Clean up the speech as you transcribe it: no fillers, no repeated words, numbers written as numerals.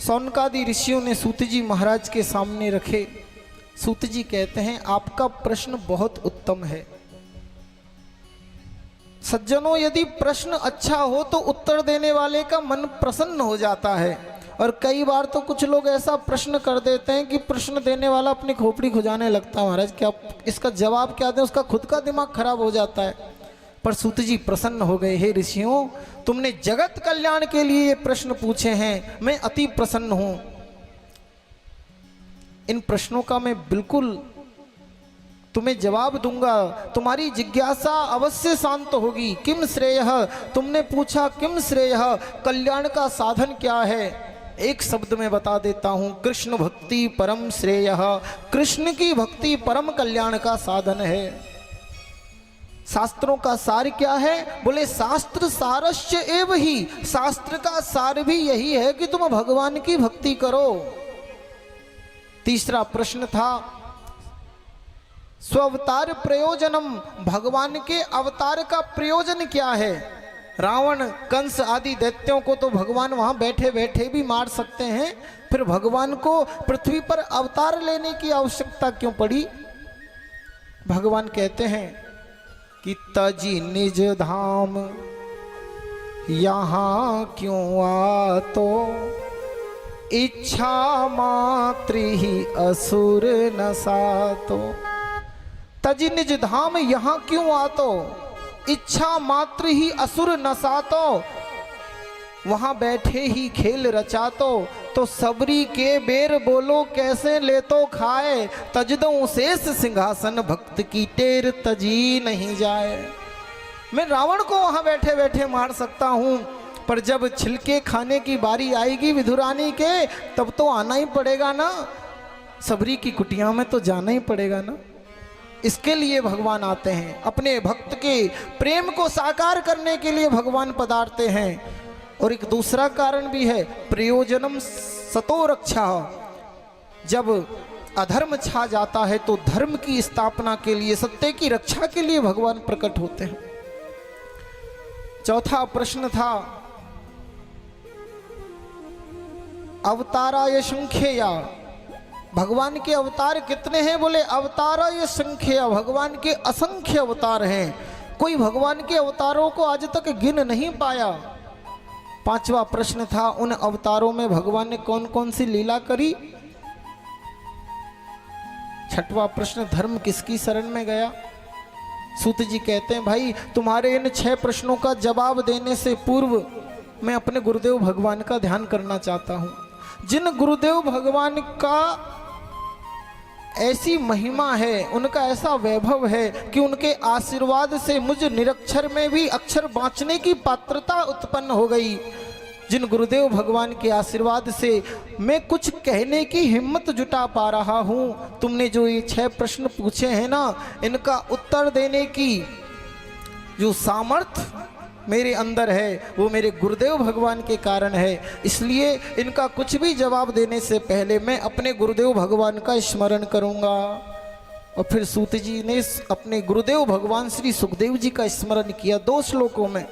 सौनकादि ऋषियों ने सूत जी महाराज के सामने रखे। सूत जी कहते हैं आपका प्रश्न बहुत उत्तम है। सज्जनों, यदि प्रश्न अच्छा हो तो उत्तर देने वाले का मन प्रसन्न हो जाता है। और कई बार तो कुछ लोग ऐसा प्रश्न कर देते हैं कि प्रश्न देने वाला अपनी खोपड़ी खुजाने लगता है, महाराज क्या इसका जवाब क्या दें, उसका खुद का दिमाग खराब हो जाता है। पर सूत जी प्रसन्न हो गए, हे ऋषियों, तुमने जगत कल्याण के लिए ये प्रश्न पूछे हैं, मैं अति प्रसन्न हूं। इन प्रश्नों का मैं बिल्कुल तुम्हें जवाब दूंगा, तुम्हारी जिज्ञासा अवश्य शांत होगी। किम श्रेयः, तुमने पूछा किम श्रेयः, कल्याण का साधन क्या है। एक शब्द में बता देता हूं, कृष्ण भक्ति परम श्रेयः। कृष्ण की भक्ति परम कल्याण का साधन है। शास्त्रों का सार क्या है, बोले शास्त्र सारस्य एव ही, शास्त्र का सार भी यही है कि तुम भगवान की भक्ति करो। तीसरा प्रश्न था स्वावतार प्रयोजनम, भगवान के अवतार का प्रयोजन क्या है। रावण कंस आदि दैत्यों को तो भगवान वहां बैठे बैठे भी मार सकते हैं, फिर भगवान को पृथ्वी पर अवतार लेने की आवश्यकता क्यों पड़ी। भगवान कहते हैं कि तजी निज धाम यहाँ क्यों आतो, इच्छा मात्र ही असुर न सातो। तजी निज धाम यहाँ क्यों आतो, इच्छा मात्र ही असुर न सातो। वहां बैठे ही खेल रचातो, तो सबरी के बेर बोलो कैसे ले तो खाए। तजदों शेष सिंहासन भक्त की टेर तजी नहीं जाए। मैं रावण को वहां बैठे बैठे मार सकता हूं, पर जब छिलके खाने की बारी आएगी विधुरानी के, तब तो आना ही पड़ेगा ना, सबरी की कुटिया में तो जाना ही पड़ेगा ना। इसके लिए भगवान आते हैं, अपने भक्त के प्रेम को साकार करने के लिए भगवान पधारते हैं। और एक दूसरा कारण भी है, प्रयोजनम सतो रक्षा। जब अधर्म छा जाता है तो धर्म की स्थापना के लिए, सत्य की रक्षा के लिए भगवान प्रकट होते हैं। चौथा प्रश्न था अवताराय संख्यया, भगवान के अवतार कितने हैं। बोले अवताराय संख्या, भगवान के असंख्य अवतार हैं, कोई भगवान के अवतारों को आज तक गिन नहीं पाया। पांचवा प्रश्न था उन अवतारों में भगवान ने कौन कौन सी लीला करी। छठवां प्रश्न धर्म किसकी शरण में गया। सूत जी कहते हैं भाई तुम्हारे इन 6 प्रश्नों का जवाब देने से पूर्व मैं अपने गुरुदेव भगवान का ध्यान करना चाहता हूं। जिन गुरुदेव भगवान का ऐसी महिमा है, उनका ऐसा वैभव है कि उनके आशीर्वाद से मुझ निरक्षर में भी अक्षर बांचने की पात्रता उत्पन्न हो गई। जिन गुरुदेव भगवान के आशीर्वाद से मैं कुछ कहने की हिम्मत जुटा पा रहा हूँ। तुमने जो ये 6 प्रश्न पूछे हैं ना, इनका उत्तर देने की जो सामर्थ्य मेरे अंदर है वो मेरे गुरुदेव भगवान के कारण है। इसलिए इनका कुछ भी जवाब देने से पहले मैं अपने गुरुदेव भगवान का स्मरण करूंगा। और फिर सूत जी ने अपने गुरुदेव भगवान श्री सुखदेव जी का स्मरण किया 2 श्लोकों में।